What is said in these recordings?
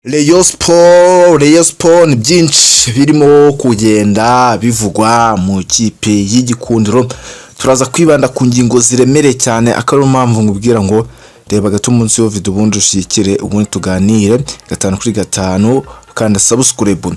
Rayon Sport ni byinshi birimo kugenda bivugwa mu kipe y'igikundiro. Turaza kwibanda ku ngingo ziremereye cyane, akari mpamvu ngubwira ngo reba gato munsi yo video ubundi ushikire ubundi tuganire 5/5 kandi subscribe.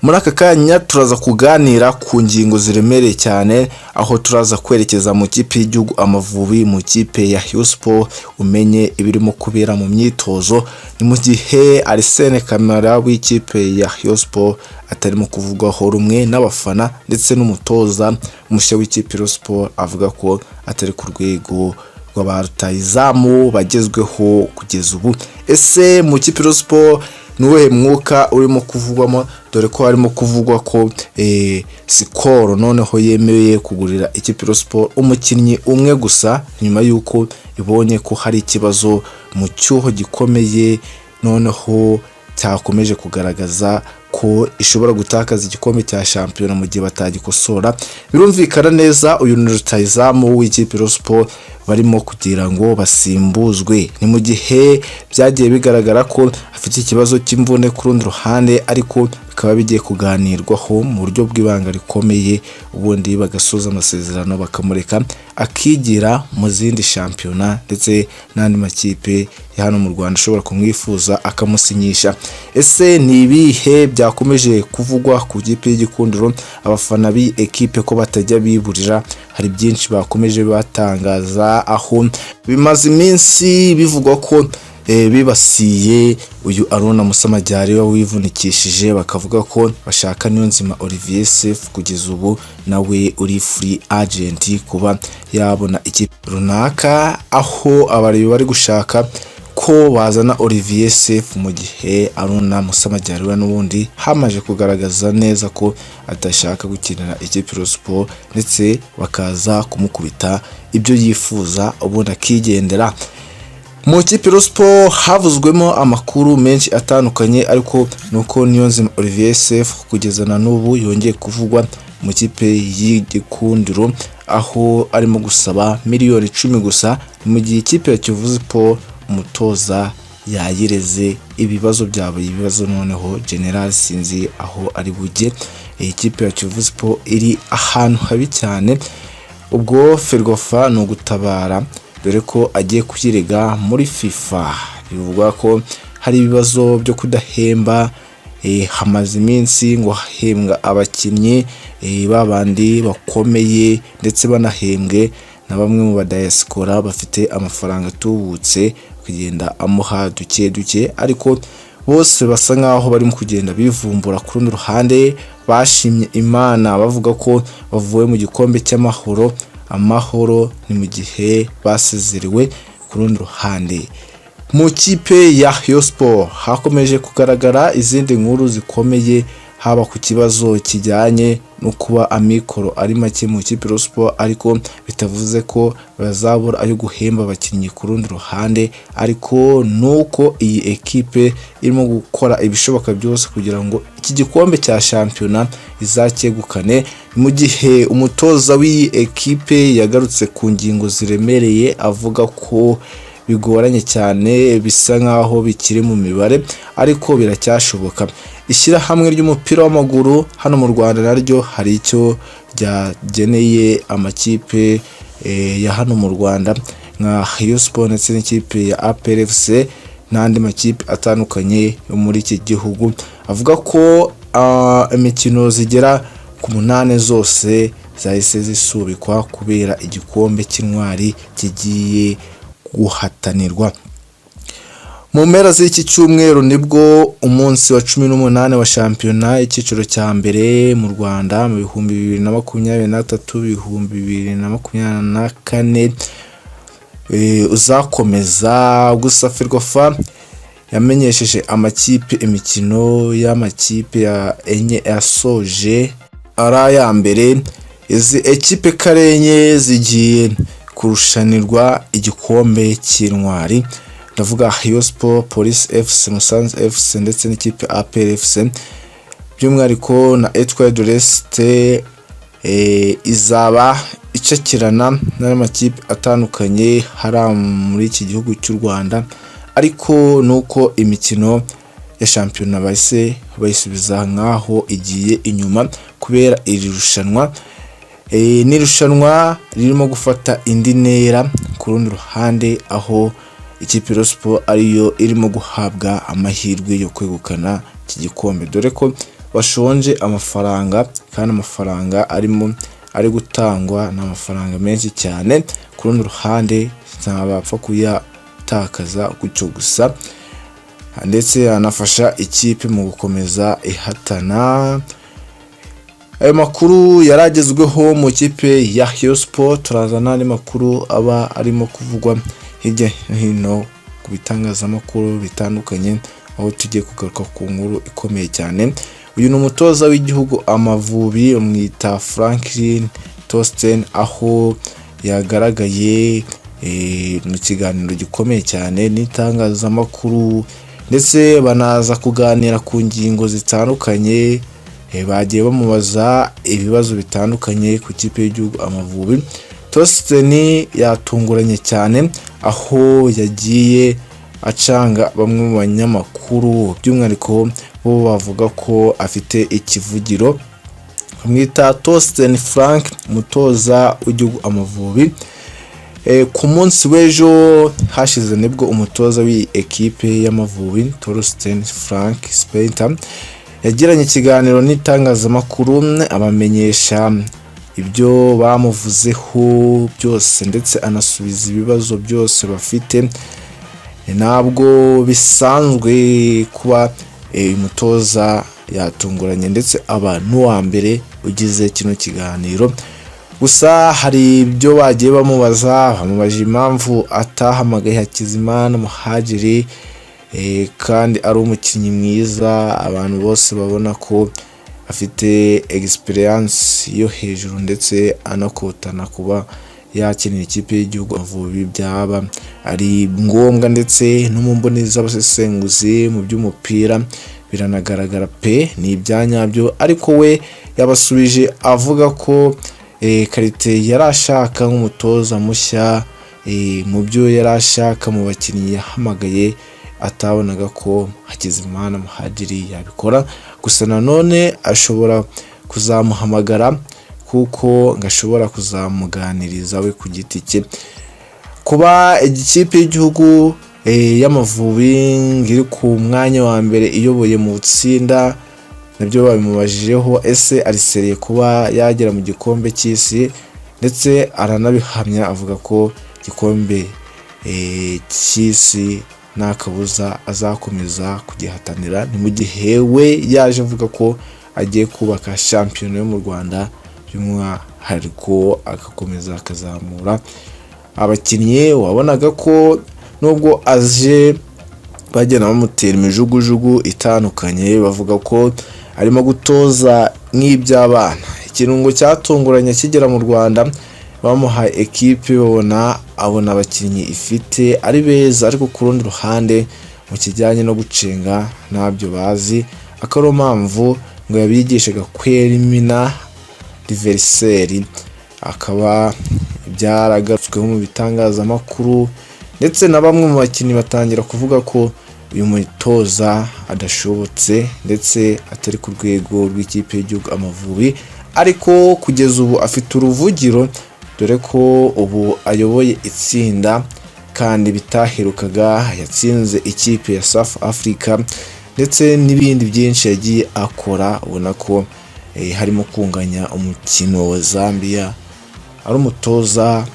Muri aka kanya turaza kuganira ku ngingo ziremereye cyane, aho turaza kwerekeza mu kipe y'igihugu amavubi, mu kipe ya Rayon Sport, umenye ibirimo kubera mu myitozo. Ni mu gihe Arsene Kamara w'ikipe ya Rayon Sport atarimo kuvugwaho rumwe n'abafana ndetse n'umutoza mushya w'ikipe ya Rayon Sport avuga ko atari ku rwego rwa rutahizamu bagezweho kugeza ubu. Ese mu kipe ya Rayon Sport nuwe mwuka urimo kuvugwamo, dore ko harimo kuvugwa ko Sikoro noneho yemeye kugurira ikipe ya Rayon Sport umukinnyi umwe gusa, nyuma yuko ibonye ko hari ikibazo mu cyuho gikomeye, noneho cyakomeje kugaragaza ko ishobora gutakaza igikombe cya shampiyona mu gihe batagikosora. Birumvikana neza uyu ni rutahizamu w'ikipe ya Rayon Sport barimo kugira ngo basimbuzwe. Ni mu gihe byagiye bigaragara ko afite ikibazo cy'imvune ku rundi ruhande, ariko bikaba bigiye kuganirwaho mu buryo bw'ibanga rikomeye, ubundi bagasoza amasezerano bakamureka akigira mu zindi shampiyona ndetse n'andi makipe ya hano mu Rwanda ashobora kumwifuza akamusinyisha. Ese ni ibihe byakomeje kuvugwa ku kipe y'igikundiro? Abafana b'i equipe ko batajya biburira, hari byinshi bakomeje batangaza, aho bimaze iminsi bivugwa ko bibasiye uyu Aruna Musamajyari wivunikishije, bakavuga ko bashaka Niyonzima Olivier Sef kugeza ubu nawe uri free agent kuba yabona ikipe runaka, aho abari bari gushaka ko bazana Olivier Sef mu gihe Aruna Musamajyari n'ubundi hamaje kugaragaza neza ko adashaka gukinira ikipe ya Rayon Sport, ndetse bakaza kumukubita ibyo yifuza ubundi akigendera. Mu kipe ya Rayon Sport havuzwemo amakuru menshi atandukanye, ariko nuko Niyonzima Olivier Sef kugeza na n'ubu yongeye kuvugwa mu kipe y'igikundiro, aho arimo gusaba miliyoni 10 gusa, mu gihe ikipe ya Kiyovu Sport umutoza yayireze ibibazo byabaye ibibazo, noneho General sinzi aho ari bujye. Ikipe ya Kiyovu Sport iri ahantu habi cyane, ubwo Ferwafa no gutabara, dore ko agiye kuyirega muri FIFA. Bivugwa ko hari ibibazo byo kudahemba, hamaze iminsi ngo hahembwa abakinnyi babandi bakomeye ndetse banahembwe na bamwe mu badayasikora bafite amafaranga atubutse, kugenda amuha duke, ariko bose basa nkaho barimo kugenda bivumbura ku rundi ruhande. Bashimye Imana bavuga ko bavuye mu gikombe cy'amahoro. Amahoro ni mu gihe basezerewe. Ku rundi ruhande mu kipe ya Rayon Sport hakomeje kugaragara izindi nkuru zikomeye, haba ku kibazo kijyanye no kuba amikoro ari make mu kipe ya Rayon Sport, ariko bitavuze ko bazabura ayo guhemba abakinnyi. Ku rundi ruhande ariko nuko iyi equipe irimo gukora ibishoboka byose kugira ngo iki gikombe cya shampiyona izakegukane, mu gihe umutoza w'iyi equipe yagarutse ku ngingo ziremereye, avuga ko bigoranye cyane, bisa nkaho bikiri mu mibare, ariko biracyashoboka. Ishyirahamwe ry'umupira w'amaguru hano mu Rwanda naryo hari icyo ryageneye amakipe ya hano mu Rwanda nka Rayon Sport ndetse n'ikipe ya APR FC n'andi makipe atandukanye yo muri iki gihugu, avuga ko imikino zigera ku 8 zose zahise zisubikwa kubera igikombe cy'intwari kigiye guhatanirwa. Mu mpera z'iki cyumweru nibwo umunsi wa 18 wa shampiyona icyiciro cya mbere mu Rwanda mu 2023-2024 uzakomeza. Gusa Ferwafa yamenyesheje amakipe imikino y'amakipe ya enye yasoje ari aya mbere. Izi ekipe karenye zigiye kurushanirwa igikombe cy'intwari, ndavuga Rayon Sport, Police FC, Musanze FC ndetse n'ikipe APR FC. By'umwihariko na Etoile de l'Est izaba icakirana n'amakipe atandukanye hari muri iki gihugu cy'u Rwanda, ariko nuko imikino ya shampiyona bahise bayisubiza nkaho igiye inyuma kubera iri rushanwa. N'irushanwa ririmo gufata indi ntera ku rundi ruhande, aho ikipe ya Sport ariyo irimo guhabwa amahirwe yo kwegukana iki gikombe, dore ko bashonje amafaranga kandi amafaranga ari gutangwa n'amafaranga menshi cyane. Ku rundi ruhande ntabapfa kuyatakaza gutyo gusa, ndetse anafasha ikipe mu gukomeza ihatana. Ayo makuru yaragezweho mu kipe ya Sport. Turazana andi makuru aba arimo kuvugwa hirya no hino ku bitangazamakuru bitandukanye, aho tugiye kugaruka ku nkuru ikomeye cyane. Uyu numutoza w'igihugu Amavubi umwita Franklin Tosten, aho yagaragaye mu kiganiro gikomeye cyane n'itangazamakuru, ndetse banaza kuganira ku ngingo zitandukanye. Bagiye bamubaza ibibazo bitandukanye ku kipe y'igihugu Amavubi. Tosten yatunguranye cyane, aho yagiye acanga bamwe mu banyamakuru, by'umwihariko bo bavuga ko afite ikivugiro. Bamwita Tosten Frank, umutoza w'igihugu Amavubi. Ku munsi w'ejo hashize nibwo umutoza w'iyi ekipe y'Amavubi Tosten Frank Spenta yagiranye ikiganiro n'itangazamakuru, abamenyesha ibyo bamuvuzeho byose, ndetse anasubiza ibibazo byose bafite. Ntabwo bisanzwe kuba umutoza yatunguranye ndetse aba n'uwa mbere ugize kino kiganiro. Gusa hari ibyo bagiye bamubaje impamvu atahamagaye Hakizimana Muhadjiri, kandi ari umukinnyi mwiza, abantu bose babona ko afite experience yo hejuru, ndetse anakotana kuba yakinira ikipe y'igihugu Amavubi byaba ari ngombwa, ndetse no mu mboni z'abasesenguzi mu by'umupira biranagaragara pe ni ibyanyabyo. Ariko we yabasubije avuga ko karite yarashaka nk'umutoza mushya, mu byo yarashaka mu bakinnyi yahamagaye atabonaga ko Hakizimana Muhadjiri yabikora. Gusa nanone ashobora kuzamuhamagara kuko ngashobora kuzamuganiriza we ku giti cye. Kuba ikipe y'igihugu y'Amavubi ngiri ku mwanya wa mbere iyoboye mu gutsinda nabyo babimubajijeho, ese arisereye kuba yagera mu gikombe cy'isi, ndetse aranabihamya avuga ko igikombe cy'isi nta kabuza azakomeza kugihatanira. Ni mu gihe we yaje avuga ko agiye kubaka shampiyona yo mu Rwanda, by'umwihariko agakomeza akazamura abakinnyi. Wabonaga ko nubwo aje bagenda bamutera imijugujugu itandukanye, bavuga ko arimo gutoza nk'iby'abana. Ikirungo cyatunguranye kigera mu Rwanda, bamuhaye ekipe abona abakinnyi ifite ari beza, ariko ku rundi ruhande mu kijyanye no gucenga ntabyo bazi. Akaro mpamvu ngo yabigishaga kwerimina diveriseri, akaba byaragarutsweho mu bitangazamakuru, ndetse na bamwe mu bakinnyi batangira kuvuga ko uyu mutoza adashobotse, ndetse atari ku rwego rw'ikipe y'igihugu Amavubi. Ariko kugeza ubu afite uruvugiro, dore ko ubu ayoboye itsinda kandi bitaherukaga, yatsinze ikipe ya South Africa, ndetse n'ibindi byinshi yagiye akora. Ubona ko harimo kunganya umukino wa Zambia. Ari umutoza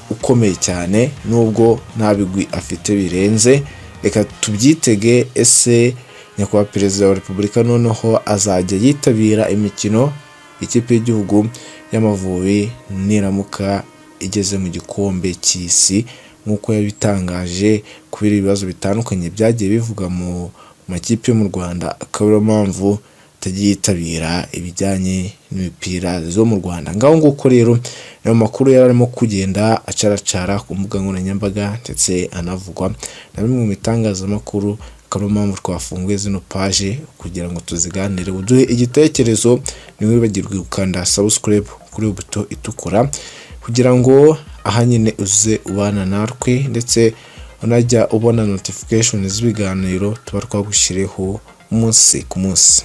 ukomeye cyane, nubwo nta bigwi afite birenze. Reka tubyitege, ese nyakubahwa perezida wa Repubulika noneho azajya yitabira imikino ikipe y'igihugu y'Amavubi niramuka igeze mu gikombe cy'isi, nk'uko yabitangaje kubera ibibazo bitandukanye byagiye bivuga mu makipe yo mu Rwanda, akaba ariyo mpamvu atagiye yitabira ibijyanye n'imipira zo mu Rwanda. Ngaho nguko rero ayo makuru yari arimo kugenda acaracara ku mbuga nkoranyambaga, ndetse anavugwa na bimwe mu bitangazamakuru. Akaba ariyo mpamvu twafunguye zino paje kugira ngo tuziganire. Uduhe igitekerezo, ntiwibagirwe gukanda subscribe kuri buto itukura kugira ngo ahanyine uze ubana natwe, ndetse unajya ubona notification z'ibiganiro tuba twagushireho umunsi ku munsi.